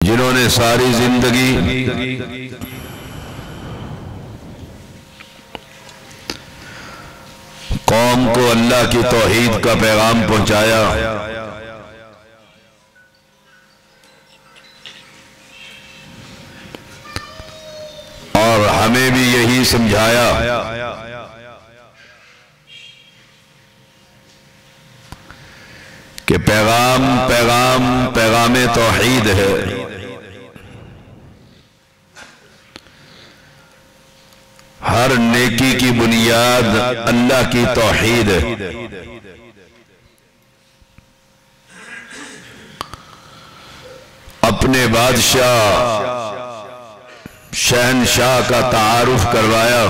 جنہوں نے ساری زندگی قوم کو اللہ کی توحید کا پیغام پہنچایا، اور ہمیں بھی یہی سمجھایا کہ پیغام توحید ہے۔ ہر نیکی کی بنیاد اللہ کی توحید ہے۔ اپنے بادشاہ شہنشاہ کا تعارف کروایا،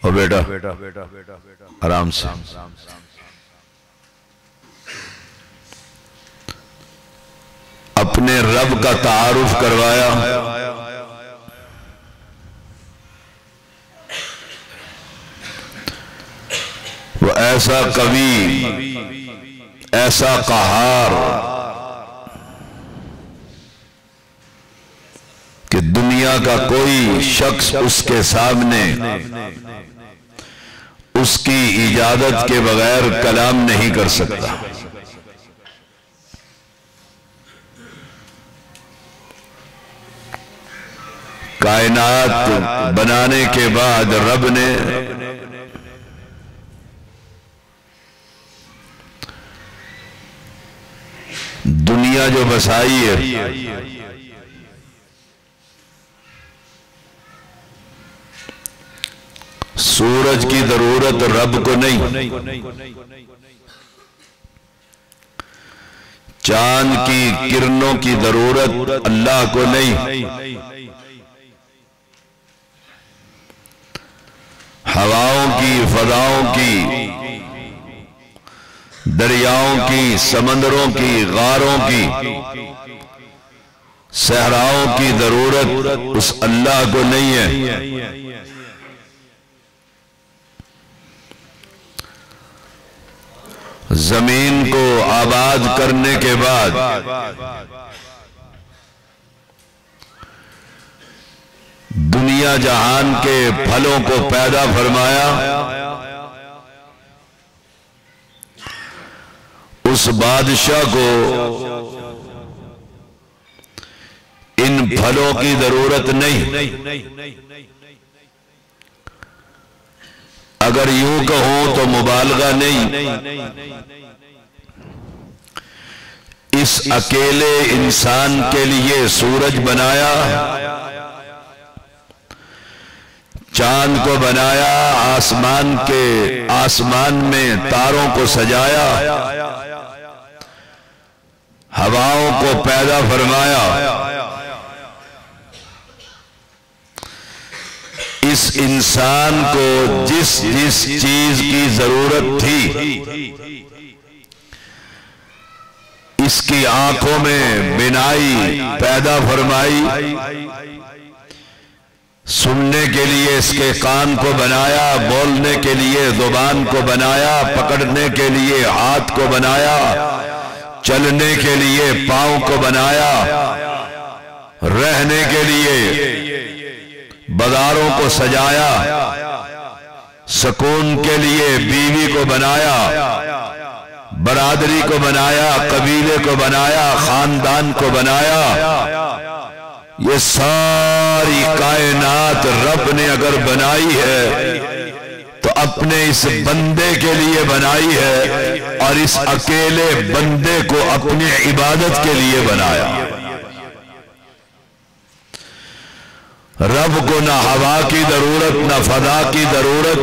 او بیٹا آرام سے، اپنے رب کا تعارف کروایا، وہ ایسا قوی، ایسا قہار کہ دنیا کا کوئی شخص اس کے سامنے اس کی اجازت کے بغیر کلام نہیں کر سکتا۔ کائنات بنانے کے بعد رب نے دنیا جو بسائی ہے، سورج کی ضرورت رب کو نہیں، چاند کی کرنوں کی ضرورت اللہ کو نہیں، ہواؤں کی، فضاؤں کی، دریاؤں کی، سمندروں کی، غاروں کی، صحراؤں کی ضرورت اس اللہ کو نہیں ہے۔ زمین کو آباد کرنے کے بعد دنیا جہان کے پھلوں کو پیدا فرمایا، اس بادشاہ کو ان پھلوں کی ضرورت نہیں۔ اگر یوں کہوں تو مبالغہ نہیں، اس اکیلے انسان کے لیے سورج بنایا، چاند کو بنایا، آسمان میں تاروں کو سجایا، ہواؤں کو پیدا فرمایا۔ اس انسان کو جس چیز کی ضرورت تھی، اس کی آنکھوں میں بینائی پیدا فرمائی، سننے کے لیے اس کے کان کو بنایا، بولنے کے لیے زبان کو بنایا، پکڑنے کے لیے ہاتھ کو بنایا، چلنے کے لیے پاؤں کو بنایا، رہنے کے لیے بازاروں کو سجایا، سکون کے لیے بیوی کو بنایا، برادری کو بنایا، قبیلے کو بنایا، خاندان کو بنایا۔ یہ ساری کائنات رب نے اگر بنائی ہے تو اپنے اس بندے کے لیے بنائی ہے، اور اس اکیلے بندے کو اپنی عبادت کے لیے بنایا۔ رب کو نہ ہوا کی ضرورت، نہ فضا کی ضرورت،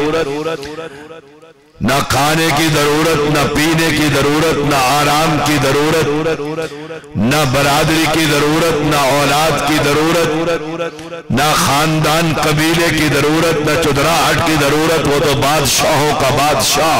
نہ کھانے کی ضرورت، نہ پینے کی ضرورت، نہ آرام کی ضرورت، نہ برادری کی ضرورت، نہ اولاد کی ضرورت، نہ خاندان قبیلے کی ضرورت، نہ چدراہٹ کی ضرورت۔ وہ تو بادشاہوں کا بادشاہ،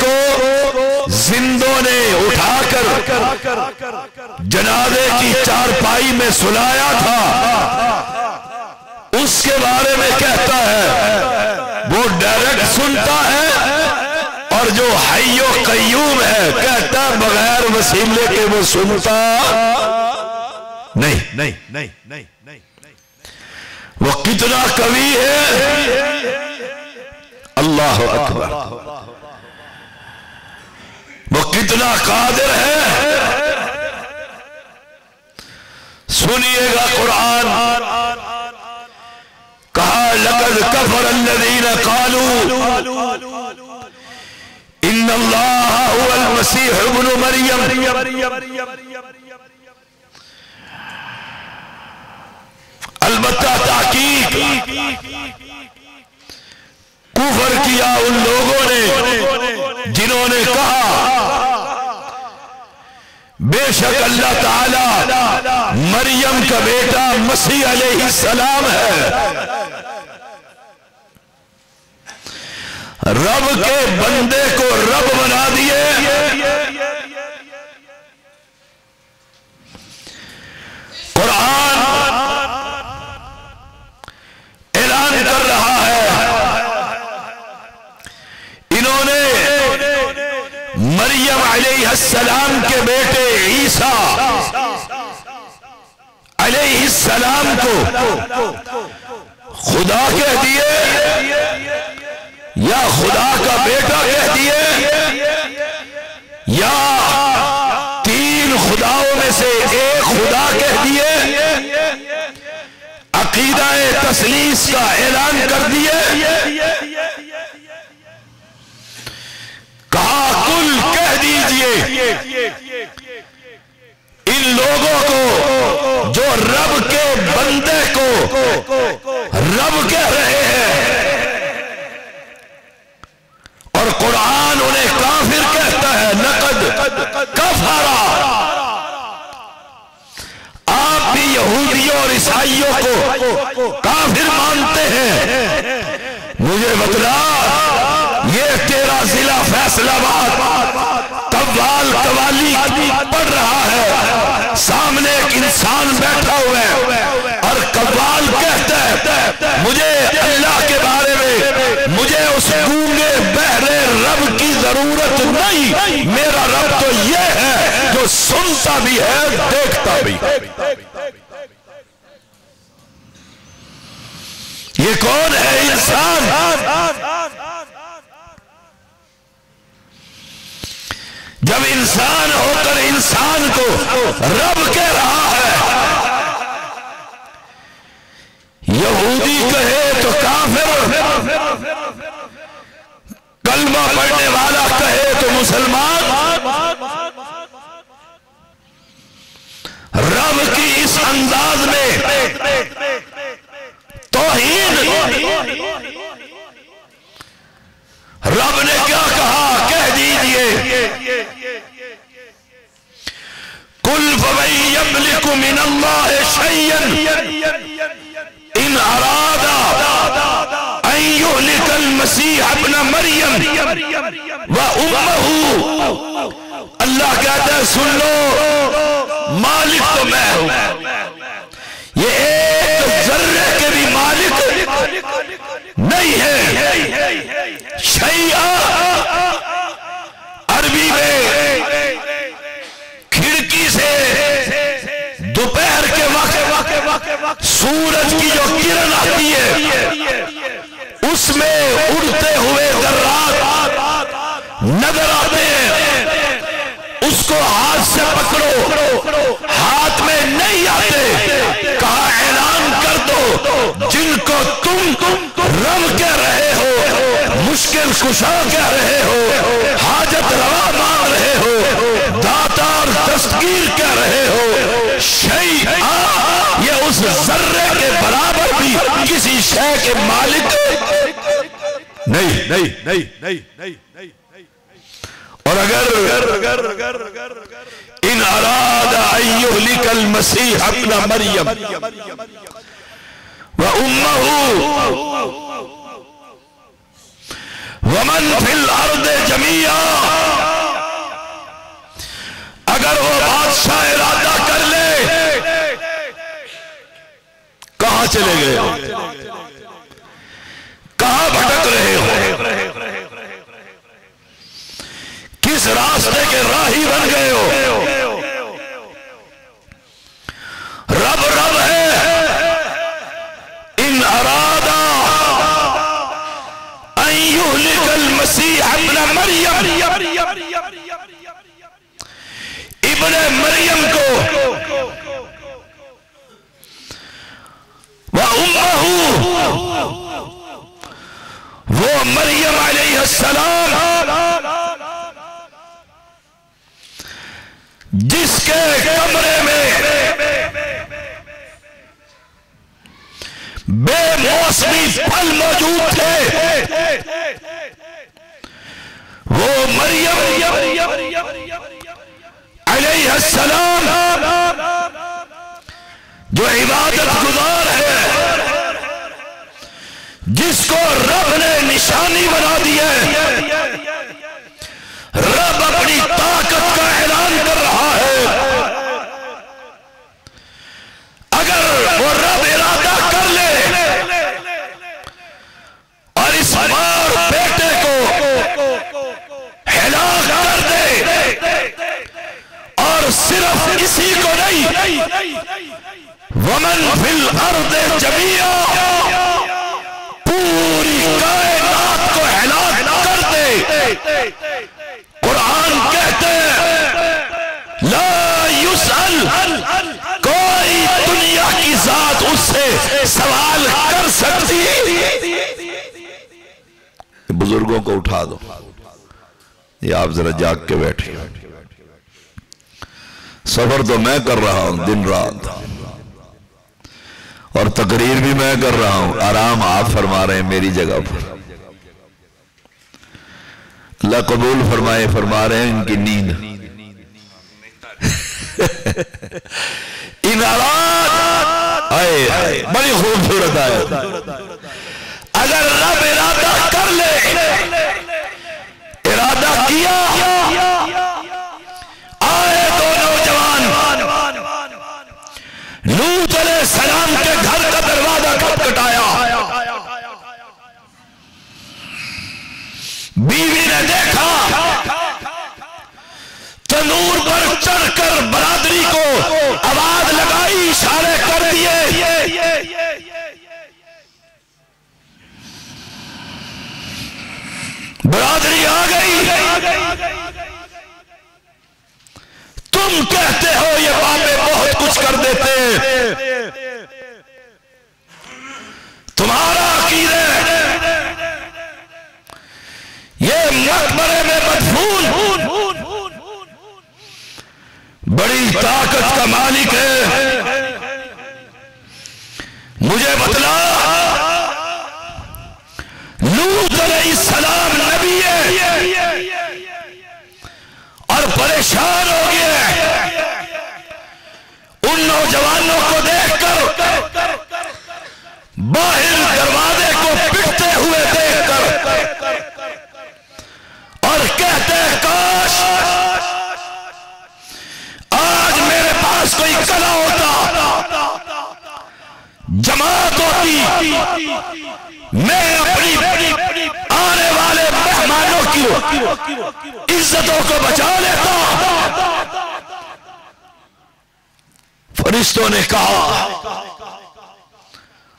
کو زندوں نے اٹھا کر جنازے کی چارپائی میں سلایا تھا، اس کے بارے میں کہتا ہے وہ ڈائریکٹ سنتا ہے، اور جو حی و قیوم ہے کہتا ہے بغیر وسیلے کے وہ سنتا نہیں۔ وہ کتنا قوی ہے، اللہ اکبر، وہ کتنا قادر ہے۔ سنیے گا قرآن، کہا لقد کفر الذین قالوا ان اللہ هو المسیح ابن مریم۔ البتہ تحقیق کفر کیا ان لوگوں نے جنہوں نے کہا بے شک اللہ تعالی مریم کا بیٹا مسیح علیہ السلام ہے، رب کے بندے کو رب بنا دیے۔ قرآن اعلان کر رہا ہے انہوں نے مریم علیہ السلام کے بیٹے عیسیٰ علیہ السلام کو خدا کہہ دیے یا خدا کا بیٹا کہہ دیے، یا تین خداؤں میں سے ایک خدا کہہ دیے، عقیدہ تثلیث کا اعلان کر دیے۔ کہا کل کہہ دیجئے ان لوگوں کو جو رب کے بندے کو رب کہہ رہے ہیں، اور قرآن انہیں کافر کہتا ہے۔ لقد کفر، آپ بھی یہودیوں اور عیسائیوں کو کافر مانتے ہیں۔ مجھے بتلا، یہ تیرا ضلع فیصل آباد قوال قوالی پڑھ رہا ہے، سامنے ایک انسان بیٹھا ہوا ہے اور قوال کہتا ہے مجھے اللہ کے بارے میں، مجھے اس گونگے بہرے رب کی ضرورت نہیں، میرا رب تو یہ ہے جو سنتا بھی ہے دیکھتا بھی۔ یہ کون ہے انسان؟ جب انسان ہو کر انسان کو رب کہہ رہا ہے، یہودی کہے تو کافر، کلمہ پڑھنے والا کہے تو مسلمان، رب کی اس انداز میں توہین۔ رب نے کیا کہا؟ کہہ دیجئے قل فمن یملک من اللہ شیئا ان اراد ان یہلک المسیح ابن مریم و امہ۔ اللہ کہتا ہے سن لو، مالک تو میں ہوں، یہ ایک ذرے کے بھی مالک نہیں ہے۔ شیعہ عربی میں کھڑکی سے دوپہر کے وقت سورج کی جو کرن آتی ہے اس میں اڑتے ہوئے ذرات نظر آتے ہیں، اس کو ہاتھ سے پکڑو، ہاتھ میں نہیں آتے۔ کہا اعلان کر دو جن کو تم رب کہہ رہے ہو، مشکل کشا کہہ رہے ہو، حاجت روا مان رہے ہو، داتا اور دستگیر کہہ رہے ہو، شیعہ یہ اس ذرے کے برابر بھی کسی شے کے مالک نہیں۔ اور اگر ان اراد ان یہلک المسیح ابن مریم و امہ ومن فی الارض جمیعا، اگر وہ بادشاہ ارادہ کر لے، کہاں چلے گئے ہو؟ کہاں بھٹک رہے ہو؟ کس راستے کے راہی بن گئے ہو؟ رب رب ہے، ان ارادہ ان یہلک المسیح ابن مریم، ابن مریم کو وَأُمَّهُ، وہ مریم علیہ السلام جس کے کمرے میں بے موسمی پھل موجود تھے، وہ مریم علیہ السلام جو عبادت گزار ہے، جس کو رب نے نشانی بنا دی ہے، رب اپنی طاقت کا اعلان کر رہا ہے، اگر وہ رب ارادہ کر لے اور اس مار بیٹے کو ہلاک کر دے، اور صرف اسی کو نہیں، ومن فی الارض جمیعا، پوری کائنات کو ہلاک کر دے۔ قرآن کہتے ہیں لا یسأل، کوئی دنیا کی ذات اس سے سوال کر سکتی۔ بزرگوں کو اٹھا دو، یہ آپ ذرا جاگ کے بیٹھے، سفر تو میں کر رہا ہوں دن رات، اور تقریر بھی میں کر رہا ہوں، آرام آپ فرما رہے ہیں میری جگہ پر۔ اللہ قبول فرمائے، فرما رہے ہیں ان کی نیند۔ ان آیات آئے بڑی خوبصورت آیت، اگر رب ارادہ کر لے، ارادہ کیا، آئے دو نوجوان، لوط علیہ السلام کے گھر کا دروازہ کھٹکھٹایا، بیوی نے دیکھا، تنور پر چڑھ کر برادری کو آواز لگائی، اشارے کر دیے، برادری آ گئی۔ تم کہتے ہو یہ بابے بہت کچھ کر دیتے ہیں، تمہارا عقیدہ یہ مقبرے میں مدفون بڑی طاقت کا مالک ہے، مجھے بتلا، لوط علیہ السلام نبی ہے اور پریشان ہو گئے، ان نوجوانوں کو دیکھ کر، باہر دروازے کو پٹتے ہوئے دیکھ کر، اور کہتے ہیں کاش آج میرے پاس کوئی کلا ہوتا، جماعت ہوتی، میں اپنی آنے والے مہمانوں کی عزتوں کو بچا لیتا۔ فرشتوں نے کہا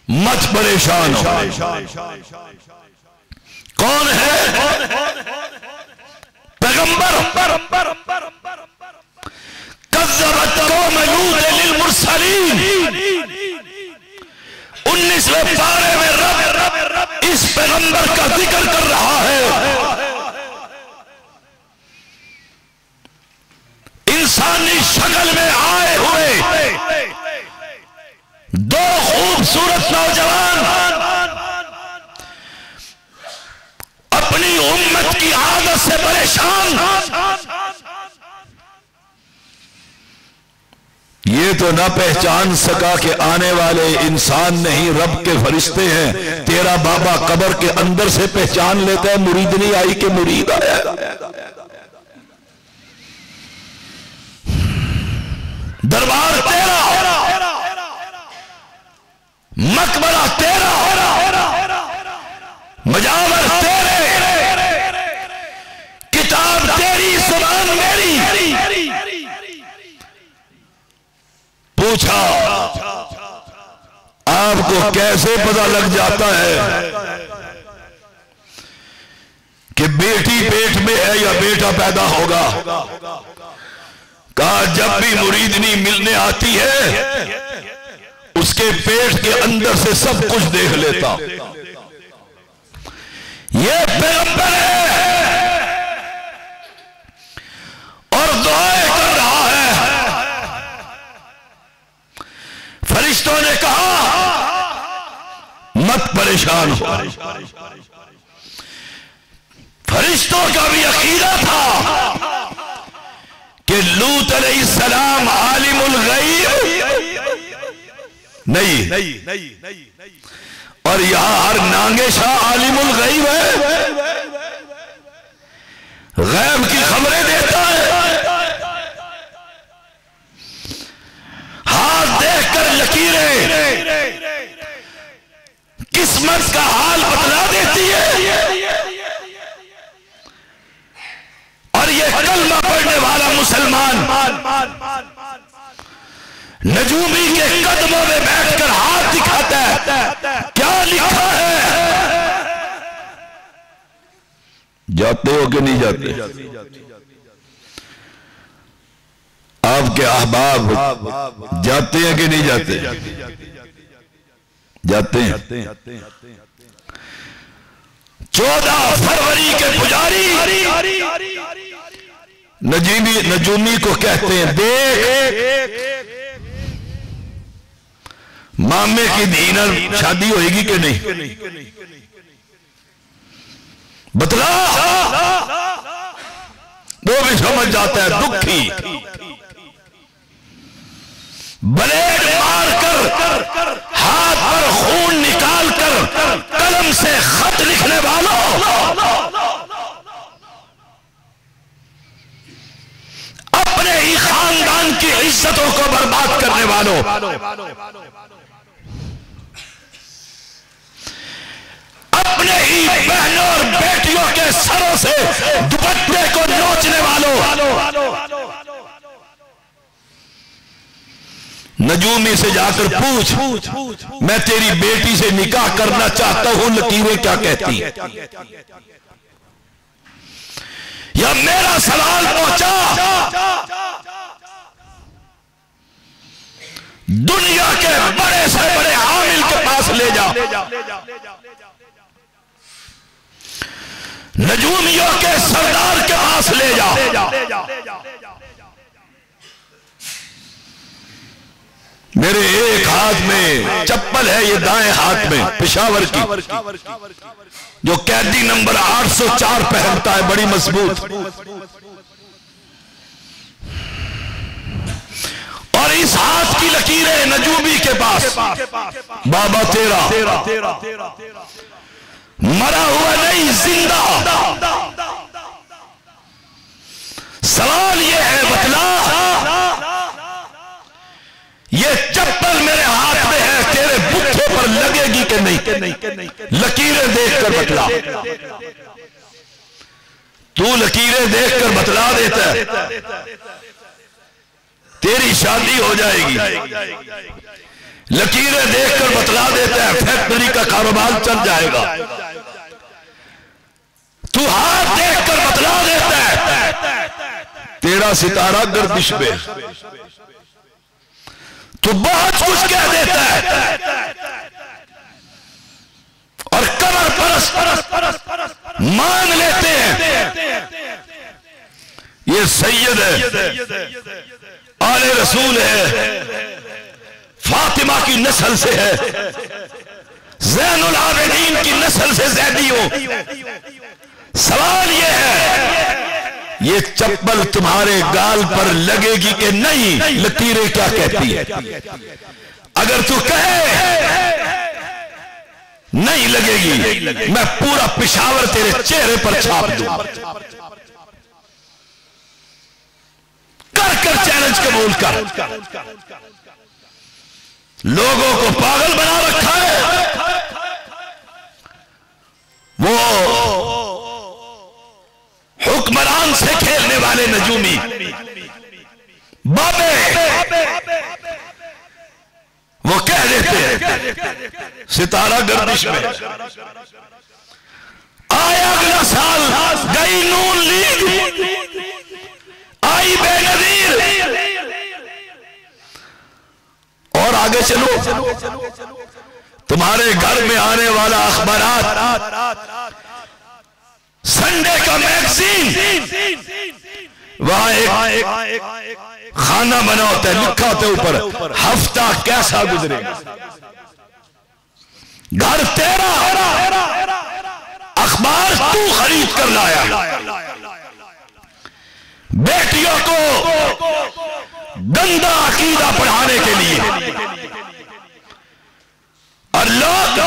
مت پریشان ہو، کون ہے؟ پیغمبر، کذبت قوم لوط للمرسلین، 19ویں پارے میں رب اس پیغمبر کا ذکر کر رہا ہے۔ انسانی شکل میں آئے ہوئے دو خوبصورت نوجوان اپنی امت کی عادت سے پریشان، یہ تو نہ پہچان سکا کہ آنے والے انسان نہیں رب کے فرشتے ہیں. تیرا بابا قبر کے اندر سے پہچان لیتا ہے مرید نہیں آئی کہ مرید آیا. دربار تیرا، مقبرہ تیرا، مجاور تیرے، کتاب تیری، زبان میری. پوچھا آپ کو کیسے پتہ لگ جاتا ہے کہ بیٹی پیٹ میں ہے یا بیٹا پیدا ہوگا؟ کہا جب بھی مریدنی ملنے آتی ہے اس کے پیٹ کے اندر سے سب کچھ دیکھ لیتا. یہ پیغمبر ہے اور دعائیں کر رہا ہے. فرشتوں نے کہا مت پریشان ہو. فرشتوں کا بھی عقیدہ تھا کہ لوط علیہ السلام عالم الغیب نہیں، اور یہاں ہر نانگے شاہ عالم الغیب ہے، غیب کی خبریں دیتا ہے. ہاتھ دیکھ کر لکیریں قسمت کا حال بتلا دیتی ہے. اور یہ کلمہ پڑھنے والا مسلمان نجومی کے قدموں میں بیٹھ کر ہاتھ دکھاتا ہے کیا لکھا ہے. جاتے ہو کہ نہیں جاتے؟ آپ کے احباب جاتے ہیں کہ نہیں جاتے؟ جاتے ہیں. 14 فروری کے پجاری نجومی کو کہتے ہیں دیکھ مامے کی دینر شادی ہوئے گی کہ نہیں؟ بتلا. وہ بھی سمجھ جاتا ہے دکھی. بلیڈ مار کر ہاتھ پر خون نکال کر قلم سے خط لکھنے والوں، اپنے ہی خاندان کی عزتوں کو برباد کرنے والوں، اپنے ہی بہنوں اور بیٹیوں کے سروں سے دوپٹے کو نوچنے والوں، نجومی سے جا کر پوچھ میں تیری بیٹی سے نکاح کرنا چاہتا ہوں، لکیریں کیا کہتی ہیں؟ یا میرا سوال پہنچا دنیا کے بڑے سے بڑے عامل کے پاس لے جا، نجومیوں کے سردار کے پاس لے جا. میرے ایک ہاتھ میں چپل ہے، یہ دائیں ہاتھ میں پشاور کی جو قیدی نمبر 804 پہنتا ہے، بڑی مضبوط. اور اس ہاتھ کی لکیریں نجومی کے پاس. بابا تیرا مرا ہوا نہیں، زندہ. سوال یہ ہے بتلا یہ چپل میرے ہاتھ میں ہے تیرے بتھے پر لگے گی کہ نہیں؟ لکیریں دیکھ کر بتلا. تو لکیریں دیکھ کر بتلا دیتا ہے تیری شادی ہو جائے گی. لکیریں دیکھ کر بتلا دیتا ہے فیکٹری کا کاروبار چل جائے گا. تو ہاتھ دیکھ کر بتلا دیتا ہے تیرا ستارہ گردش میں. تو بہت کچھ کہہ دیتا ہے اور قبر پرست مان لیتے ہیں یہ سید ہے، آل رسول ہے، فاطمہ کی نسل سے ہے، زین العابدین کی نسل سے زیدی ہو. سوال یہ ہے یہ چپل تمہارے گال پر لگے گی کہ نہیں، لکیریں کیا کہتی ہے؟ اگر تو کہے نہیں لگے گی، میں پورا پشاور تیرے چہرے پر چھاپ دوں. کر چیلنج قبول کر. لوگوں کو پاگل بنا رکھا ہے. وہ حکمران سے کھیلنے والے نجومی بابے وہ کہہ دیتے ہیں ستارہ گردش میں آیا اگلا سال، گئی نون لیگ، آئی بے نظیر، اور آگے چلو. تمہارے گھر میں آنے والا اخبارات، سنڈے کا میگزین، وہاں ایک خانہ بنا ہوتا ہے، لکھا ہوتا ہے اوپر ہفتہ کیسا گزرے گا. گھر تیرا، اخبار تو خرید کر لایا. بیٹیوں کو گندا عقیدہ پڑھانے کے لیے، اور لوگ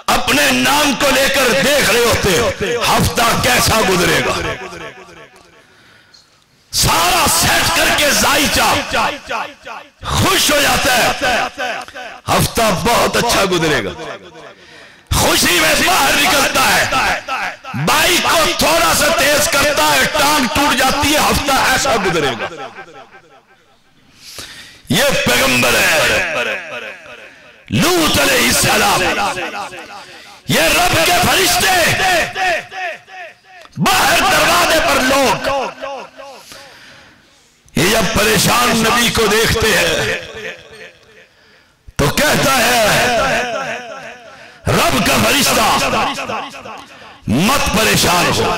اپنے نام کو لے کر دیکھ رہے ہوتے ہفتہ کیسا گزرے گا. سارا سیٹ کر کے زائچہ خوش ہو جاتا ہے، ہفتہ بہت اچھا گزرے گا. خوشی میں باہر نکلتا ہے، بائک کو تھوڑا سا تیز کرتا ہے، ٹانگ ٹوٹ جاتی ہے، ہفتہ ایسا گزرے گا. یہ پیغمبر ہے لوط علیہ السلام، یہ رب کے فرشتے، باہر دروازے پر لوگ. یہ جب پریشان نبی کو دیکھتے ہیں تو کہتا ہے رب کا فرشتہ مت پریشان ہو،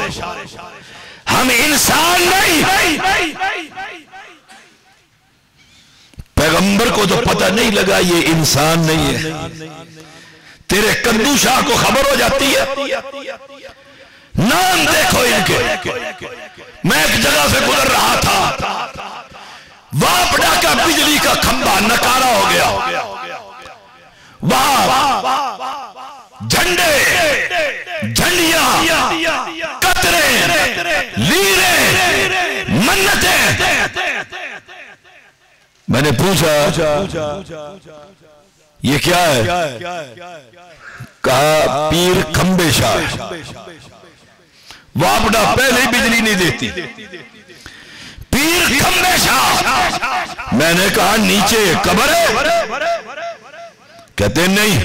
ہم انسان نہیں. پیغمبر کو تو پتہ نہیں لگا یہ انسان نہیں ہے. تیرے کندو شاہ کو خبر ہو جاتی ہے، نام دیکھو ان کے. میں ایک جگہ سے گزر رہا تھا، واپڈا کا بجلی کا کھمبا نکارا ہو گیا. وہاں جھنڈے، جھنڈیاں، قطرے، لیرے، منتیں. میں نے پوچھا یہ کیا ہے؟ کہا پیر کھمبے شاہ. واپڈا پہلے بجلی نہیں دیتی، پیر کھمبے شاہ. میں نے کہا نیچے قبر ہے؟ کہتے نہیں.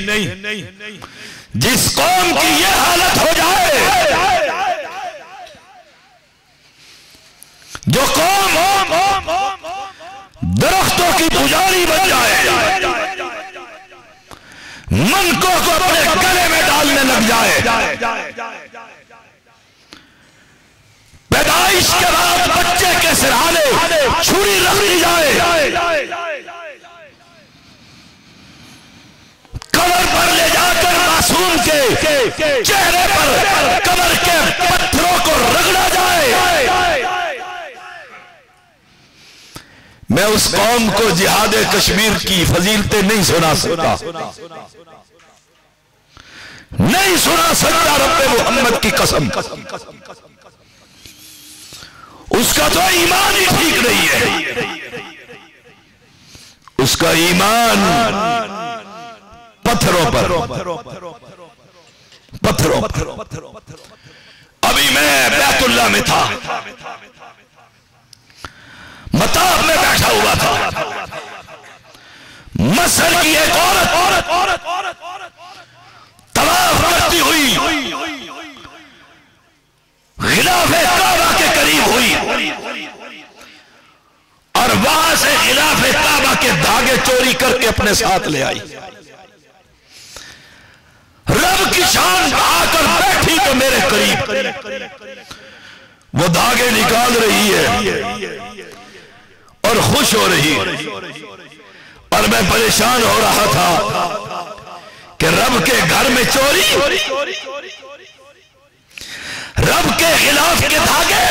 جس قوم کی یہ حالت ہو جائے، جو قوم درختوں کی پجاری بن جائے، منکوں کو اپنے گلے میں ڈالنے لگ جائے، پیدائش کے بعد بچے کے سرحانے چھری رکھ دی جائے، قبر پر لے جا کر معصوم کے چہرے پر قبر کے پتھروں کو رگڑا جائے، میں اس قوم کو جہاد کشمیر کی فضیلتیں نہیں سنا سکتا، نہیں سنا سکتا. رب محمد کی قسم، اس کا تو ایمان ہی ٹھیک نہیں ہے. اس کا ایمان پتھروں پر. ابھی میں بیت اللہ میں تھا، مطاف میں بیٹھا ہوا تھا. مصر کی ایک عورت طواف کرتی ہوئی غلاف کعبہ کے قریب ہوئی، اور وہاں سے غلاف کعبہ کے دھاگے چوری کر کے اپنے ساتھ لے آئی. رب کی شان آ کر بیٹھی تو میرے قریب وہ دھاگے نکال رہی ہے اور خوش ہو رہی ہے، اور میں پریشان ہو رہا تھا کہ رب کے گھر میں چوری. رب کے خلاف کے دھاگے،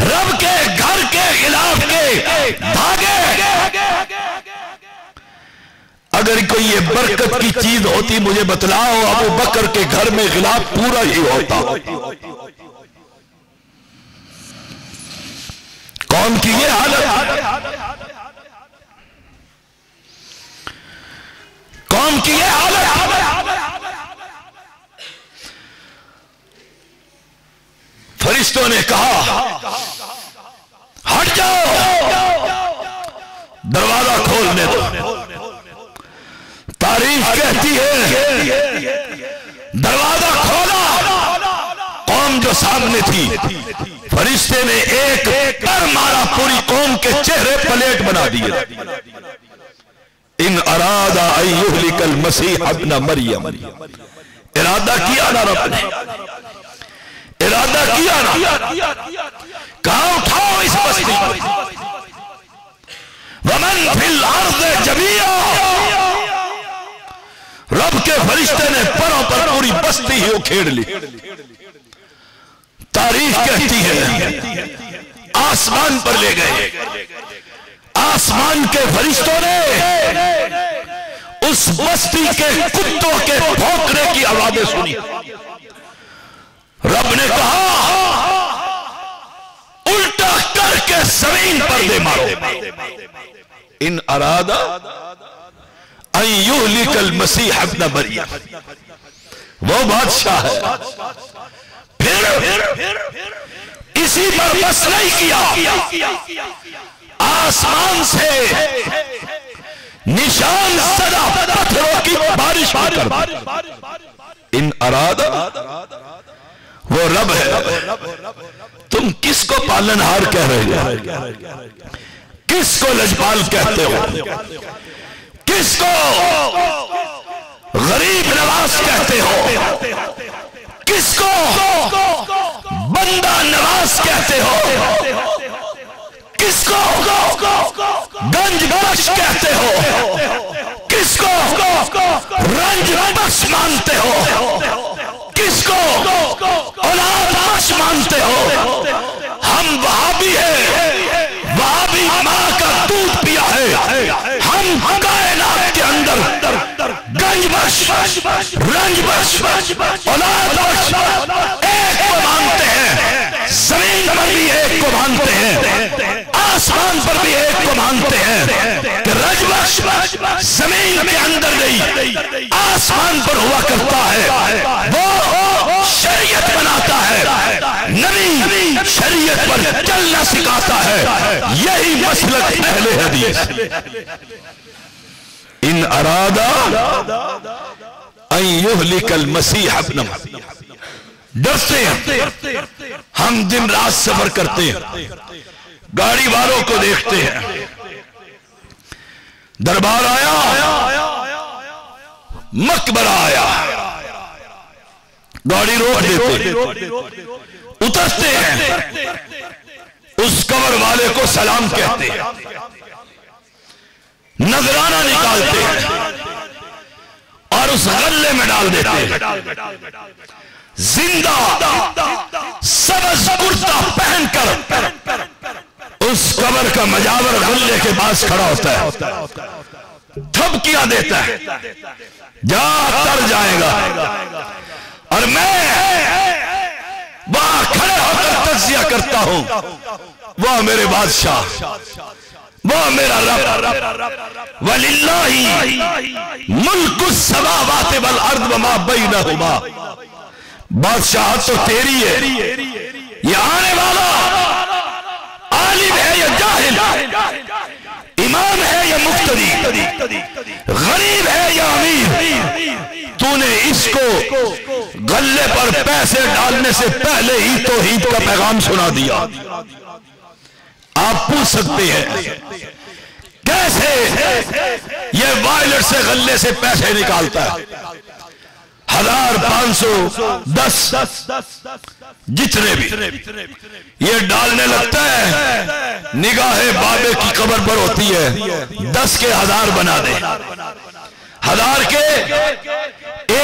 رب کے گھر کے خلاف کے دھاگے، اگر کوئی یہ برکت کی چیز ہوتی مجھے بتلاؤ، ابو بکر کے گھر میں خلاف پورا ہی ہوتا۔ قوم کی یہ حالت، قوم کی یہ حالت، فرشتوں نے کہا ہٹ جاؤ، دروازہ کھولنے دو۔ تاریخ کہتی ہے دروازہ کھولا، قوم جو سامنے تھی، فرشتے نے ایک پر مارا، پوری قوم کے چہرے پلیٹ بنا دیے۔ ان ارادہ ان یہلک المسیح ابن مریم، ارادہ کیا نا رب نے، ارادہ کیا نا، کہاں اٹھاؤ اس بستی کو، ومن فی الارض جمیعا، رب کے فرشتے نے پروں پر پوری بستی ہی اکھیڑ لی۔ تاریخ کہتی ہے آسمان پر لے گئے، آسمان کے فرشتوں نے اس بستی کے کتوں کے بھونکنے کی آوازیں سنی۔ رب نے کہا الٹا کر کے زمین پر دے مارو۔ ان ارادہ ان یہلک المسیح ابن مریم، وہ بادشاہ ہے۔ پھر اسی پر بس نہیں کیا، آسمان سے نشان زدہ پتھروں کی بارش کر دی۔ ان ارادہ، وہ رب ہے، تم کس کو پالنہار کہہ رہے ہو؟ کس کو لجپال کہتے ہو؟ کس کو غریب نواز کہتے ہو؟ کس کو بندہ نواز کہتے ہو؟ کس کو گنج بخش کہتے ہو؟ کس کو رنج بخش مانتے ہو؟ کس کو اولاد بخش مانتے ہو؟ ہم وہابی ہیں، وہابی ماں کا دودھ پیا ہے، ہم کائنات کے اندر گنج بخش، رنج بخش، اولاد بخش ایک کو مانتے ہیں، زمین پر بھی ایک کو مانتے ہیں، آسمان پر بھی ایک کو مانتے ہیں کہ رنج بخش زمین کے اندر نہیں، آسمان پر ہوا کرتا ہے، وہ شریعت بناتا ہے، نبی شریعت پر چلنا سکھاتا ہے، یہی مسلک اہل حدیث۔ ان ارادہ ان یہلک المسیح ابن مریم، ڈرتے ہیں، ہم دن رات سفر کرتے ہیں، گاڑی والوں کو دیکھتے ہیں، دربار آیا، مقبرہ آیا، گاڑی روک دیتے، اترتے ہیں، اس قبر والے کو سلام کہتے ہیں، نذرانہ نکالتے ہیں اور اس غلے میں ڈال دیتے ہیں، زندہ سبز کرتا پہن کر اس قبر کا مجاور غلے کے پاس کھڑا ہوتا ہے، تھپکیاں دیتا ہے، جا تر جائے گا، اور میں وہاں کھڑے ہو کر تجزیہ کرتا ہوں، وہ میرے بادشاہ، وہ میرا رب، وَلِلَّهِ مُلْكُ السَّمَاوَاتِ وَالْأَرْضِ وَمَا بَيْنَهُمَا، بادشاہت تو تیری ہے، یہ آنے والا عالم ہے یا جاہل، امام ہے یا مقتدی، غریب ہے یا امیر، تو نے اس کو غلے پر پیسے ڈالنے سے پہلے ہی توحید کا پیغام سنا دیا۔ آپ پوچھ سکتے ہیں کیسے یہ وائلٹ سے غلے سے پیسے نکالتا ہے؟ 1510 جتنے بھی یہ ڈالنے لگتا ہے، نگاہ بابے کی قبر پر ہوتی ہے، 10 کے 1000 بنا دے، 1000 کے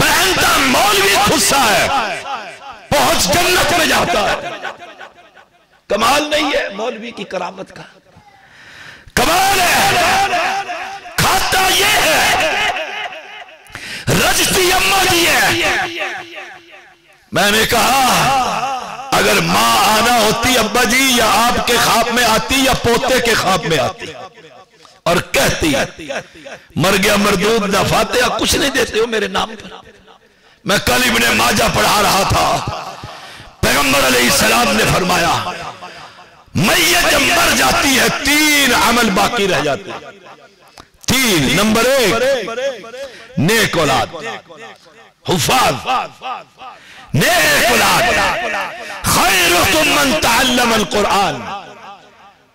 پہنتا مولوی خصہ ہے، پہنچ جنت میں جاتا ہے۔ کمال نہیں ہے مولوی کی کرامت کا؟ کمال ہے۔ کھاتا یہ ہے، رجتی اماں جی ہے۔ میں نے کہا اگر ماں آنا ہوتی ابا جی، یا آپ کے خواب میں آتی یا پوتے کے خواب میں آتی اور کہتی مر گیا مردود نہ فاتحہ کچھ نہیں دیتے ہو میرے نام پر۔ میں کل ابن ماجہ پڑھا رہا تھا، پیغمبر علیہ السلام نے فرمایا میت جب مر جاتی ہے 3 عمل باقی رہ جاتے ہیں۔ 3، نمبر 1 نیک اولاد، حفاظ نیک اولاد، خیرکم من تعلم القرآن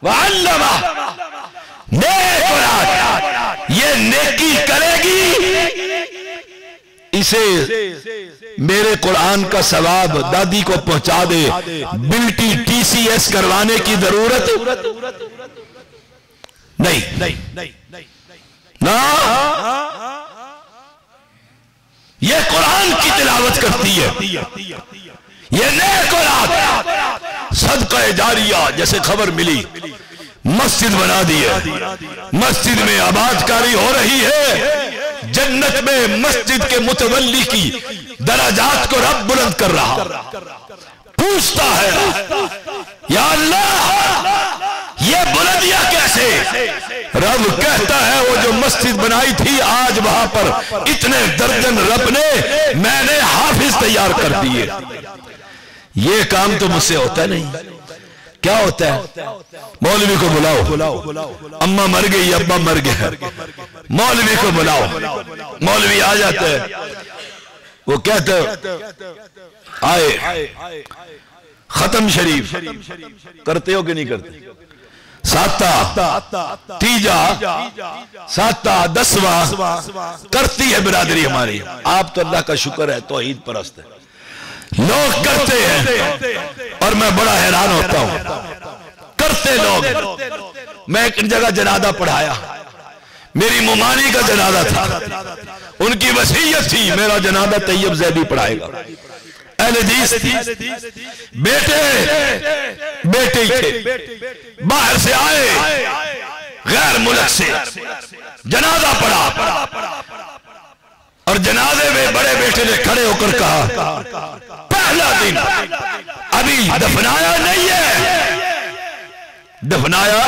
وعلمہ۔ نیک اولاد یہ نیکی کرے گی، اسے میرے قرآن کا ثواب دادی کو پہنچا دے، بلٹی TCS کروانے کی ضرورت نہیں۔ نا یہ قرآن کی تلاوت کرتی ہے، یہ نیک اولاد صدقہ جاریہ جیسے خبر ملی، مسجد بنا دی ہے، مسجد میں آباد کاری ہو رہی ہے، جنت میں مسجد کے متولی کی درجات کو رب بلند کر رہا، پوچھتا ہے یا اللہ یہ بلندیاں کیسے؟ رب کہتا ہے وہ جو مسجد بنائی تھی آج وہاں پر اتنے درجن رب نے میں نے حافظ تیار کر دیے۔ یہ کام تو مجھ سے ہوتا نہیں۔ کیا ہوتا ہے؟ مولوی کو بلاؤ، اماں مر گئی ابا مر گیا، مولوی کو بلاؤ، مولوی آ جاتا ہے، وہ کہتا ہے آئے ختم شریف کرتے ہو کہ نہیں کرتے؟ 7 تیجا 7 10واں کرتی ہے برادری ہماری۔ آپ تو اللہ کا شکر ہے توحید پرست ہے، لوگ کرتے ہیں اور میں بڑا حیران ہوتا ہوں، کرتے لوگ۔ میں ایک جگہ جنازہ پڑھایا، میری ممانی کا جنازہ تھا، ان کی وصیت تھی میرا جنازہ طیب زیدی پڑھائے گا، اہل حدیث تھی، بیٹے تھے، باہر سے آئے غیر ملک سے، جنازہ پڑھا اور جنازے میں بڑے بیٹے نے کھڑے ہو کر کہا پہلا دن ابھی دفنایا نہیں ہے، دفنایا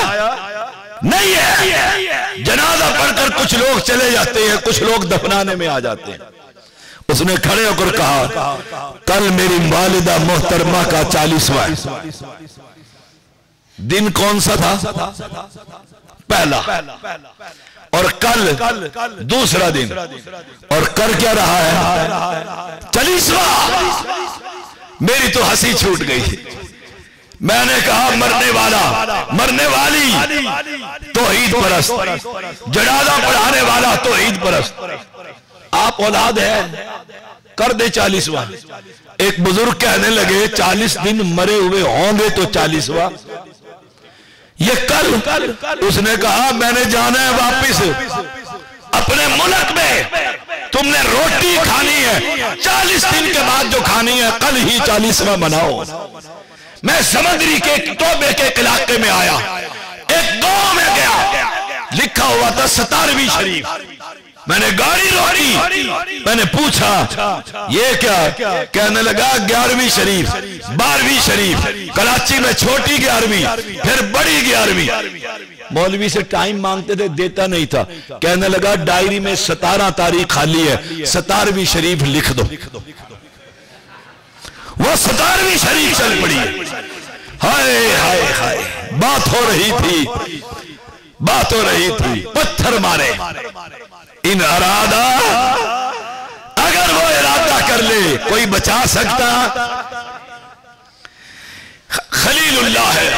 نہیں ہے، جنازہ پڑھ کر کچھ لوگ چلے جاتے ہیں، کچھ لوگ دفنانے میں آ جاتے ہیں۔ اس نے کھڑے ہو کر کہا کل میری والدہ محترمہ کا 40واں دن کون سا تھا؟ پہلا، اور کل دوسرا دن، اور کر کیا رہا ہے 40واں۔ میری تو ہنسی چھوٹ گئی، میں نے کہا مرنے والا مرنے والی توحید پرست، جنازہ پڑھانے والا توحید پرست، آپ اولاد ہیں کر دے 40واں۔ ایک بزرگ کہنے لگے 40 دن مرے ہوئے ہوں گے تو 40واں یہ کل؟ اس نے کہا میں نے جانا ہے واپس اپنے ملک میں، تم نے روٹی کھانی ہے 40 دن کے بعد جو کھانی ہے کل ہی 40واں مناؤ۔ میں سمندری کے توبے کے علاقے میں آیا، ایک گاؤں میں گیا، لکھا ہوا تھا 17ویں شریف، میں نے گاڑی روکی، میں نے پوچھا یہ کیا؟ کہنے لگا 11ویں شریف، 12ویں شریف، کراچی میں چھوٹی 11ویں پھر بڑی 11ویں۔ مولوی سے ٹائم مانگتے تھے دیتا نہیں تھا، کہنے لگا ڈائری میں 17 تاریخ خالی ہے 17ویں شریف لکھ دو۔ وہ 17ویں شریف چل پڑی، ہائے ہائے ہائے، بات ہو رہی تھی، پتھر مارے۔ ان ارادہ، اگر وہ ارادہ کر لے کوئی بچا سکتا؟ خلیل اللہ ہے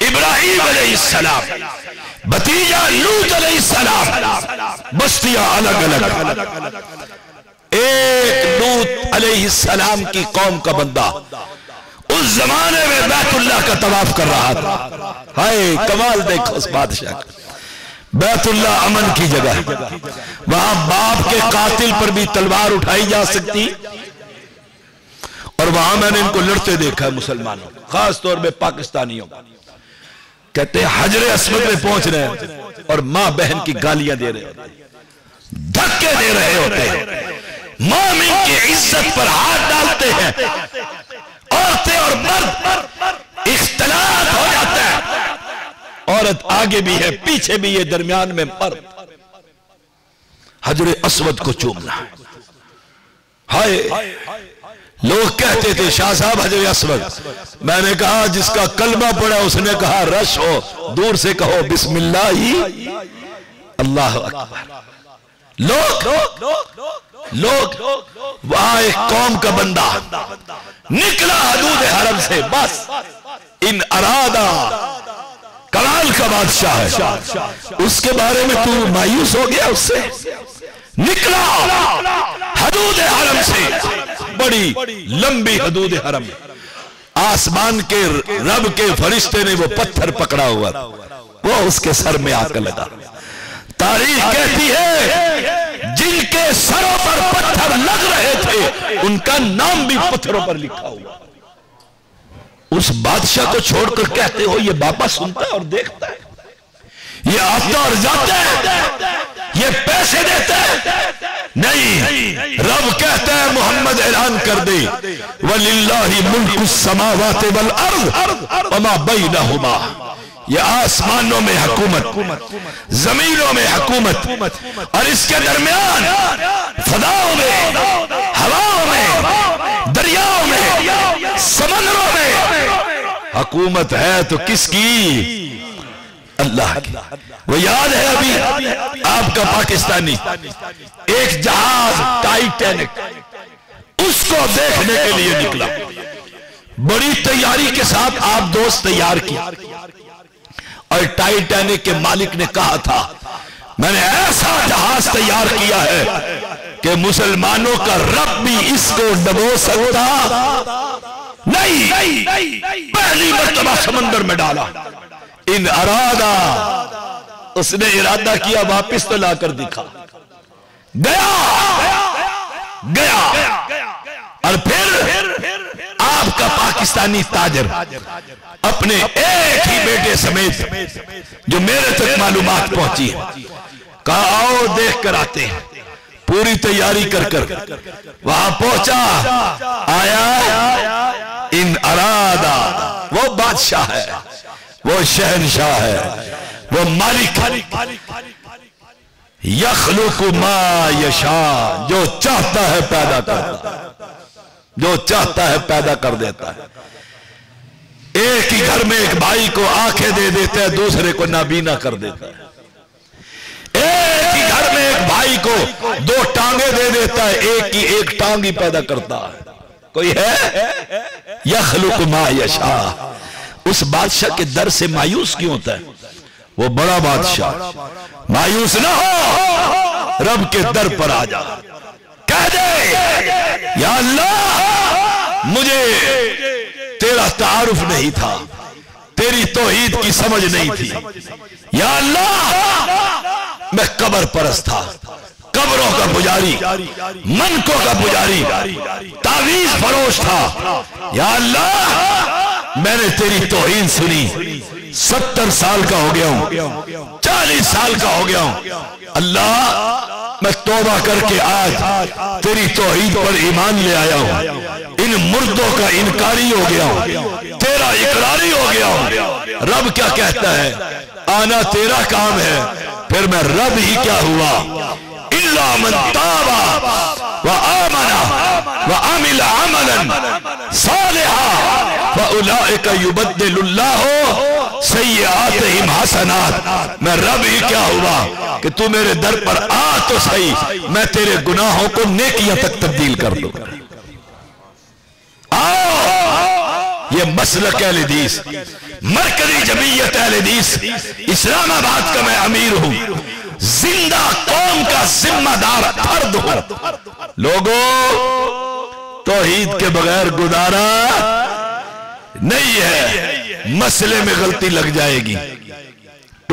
ابراہیم علیہ السلام، بھتیجا لوط علیہ السلام، بستیاں الگ الگ، ایک لوط علیہ السلام کی قوم کا بندہ اس زمانے میں بیت اللہ کا طواف کر رہا تھا۔ ہائے کمال دیکھو اس بادشاہ کا، بیتullah امن کی جگہ ہے، وہاں باپ کے قاتل پر بھی تلوار اٹھائی جا سکتی، اور وہاں میں نے ان کو لڑتے دیکھا ہے مسلمانوں، خاص طور پہ پاکستانیوں، کہتے ہیں حجر اسود میں پہنچ رہے ہیں اور ماں بہن کی گالیاں دے رہے ہوتے ہیں، دھکے دے رہے ہوتے ہیں، مومن کی عزت پر ہاتھ ڈالتے ہیں، عورتیں اور مرد اختلاط ہو جاتا ہے، عورت آگے بھی ہے پیچھے بھی ہے درمیان میں مرد، حجر اسود کو چومنا ہے۔ ہائے لوگ کہتے تھے شاہ صاحب حجر اسود، میں نے کہا جس کا کلمہ پڑھا اس نے کہا رش ہو، دور سے کہو بسم اللہ ہی اللہ اکبر۔ لوگ وہاں ایک قوم کا بندہ نکلا حدود حرم سے، بس ان ارادہ کلال کا بادشاہ ہے، اس کے بارے میں تو مایوس ہو گیا، اس سے نکلا حدود حرم سے، بڑی لمبی حدود حرم، آسمان کے رب کے فرشتے نے وہ پتھر پکڑا ہوا وہ اس کے سر میں آ کر لگا۔ تاریخ کہتی ہے جن کے سروں پر پتھر لگ رہے تھے ان کا نام بھی پتھروں پر لکھا ہوا۔ اس بادشاہ کو چھوڑ کر کہتے ہو یہ بابا سنتا ہے اور دیکھتا ہے، یہ آتا اور جاتا ہے، یہ پیسے دیتا ہے، نہیں، رب کہتا ہے محمد اعلان کر دے وَلِلَّهِ مُلْكُ السَّمَاوَاتِ وَالْأَرْضِ وَمَا بَيْنَهُمَا، یہ آسمانوں میں حکومت، زمینوں میں حکومت، اور اس کے درمیان فضاؤں میں، ہواؤں میں، دریاؤں میں، سمندروں میں حکومت ہے تو کس کی؟ اللہ کی۔ وہ یاد ہے ابھی آپ کا پاکستانی ایک جہاز ٹائٹینک، اس کو دیکھنے کے لیے نکلا، بڑی تیاری کے ساتھ آپ دوست تیار کیا، اور ٹائٹینک کے مالک نے کہا تھا میں نے ایسا جہاز تیار کیا ہے کہ مسلمانوں کا رب بھی اس کو ڈبو سکتا نہیں، پہلی مرتبہ سمندر میں ڈالا، ان ارادہ، اس نے ارادہ کیا واپس تو لا کر دکھا، گیا، اور پھر آپ کا پاکستانی تاجر اپنے ایک ہی بیٹے سمیت جو میرے تک معلومات پہنچی ہے کہا آؤ دیکھ کر آتے ہیں، پوری تیاری کر وہاں پہنچا، آیا، ان ارادہ، وہ بادشاہ ہے، وہ شہنشاہ ہے، وہ مالک، یخلق ما یشاء، جو چاہتا ہے پیدا کرتا ہے، جو چاہتا ہے پیدا کر دیتا ہے۔ ایک ہی گھر میں ایک بھائی کو آنکھیں دے دیتا ہے، دوسرے کو نابینا کر دیتا ہے، ایک ہی گھر میں ایک بھائی کو دو ٹانگیں دے دیتا ہے، ایک ٹانگ ہی پیدا کرتا ہے، کوئی ہے؟ یخلق ما یشاء۔ اس بادشاہ کے در سے مایوس کیوں ہوتا ہے؟ وہ بڑا بادشاہ، مایوس نہ ہو، رب کے در پر آ جا، کہہ دے یا اللہ مجھے تیرا تعارف نہیں تھا، تیری توحید کی سمجھ نہیں تھی، یا اللہ میں قبر پرست تھا، قبروں کا پجاری، منکوں کا پجاری، تعویذ فروش تھا، یا اللہ میں نے تیری توہین سنی، 70 سال کا ہو گیا ہوں، 40 سال کا ہو گیا ہوں، اللہ میں توبہ کر کے آج تیری توحید پر ایمان لے آیا ہوں، ان مردوں کا انکاری ہو گیا ہوں، تیرا اقراری ہو گیا ہوں۔ رب کیا کہتا ہے؟ آنا تیرا کام ہے، پھر میں رب ہی کیا ہوا؟ إِلَّا مَنْ تَابَ وَآمَنَ وَعَمِلَ عَمَلًا صَالِحًا فَأُولَئِكَ يُبَدِّلُ اللَّهُ سَيِّئَاتِهِمْ حَسَنَاتٍ۔ میں رب ہی کیا ہوا کہ تو میرے در پر آ تو صحیح، میں تیرے گناہوں کو نیکیاں تک تبدیل کر دوں۔ یہ مسلک اہل حدیث، مرکزی جمعیت اہل حدیث اسلام آباد کا میں امیر ہوں، زندہ قوم کا ذمہ دار فرد ہوں۔ لوگوں توحید کے بغیر گزارا نہیں ہے، مسئلے میں غلطی لگ جائے گی،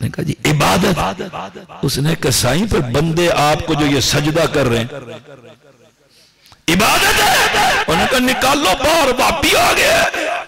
نے کہا جی عبادت. اس نے کہا سائیں پر بندے آپ کو جو یہ سجدہ کر رہے ہیں عبادت ہے. انہوں نے کہا نکالو باہر، واپی آ گیا.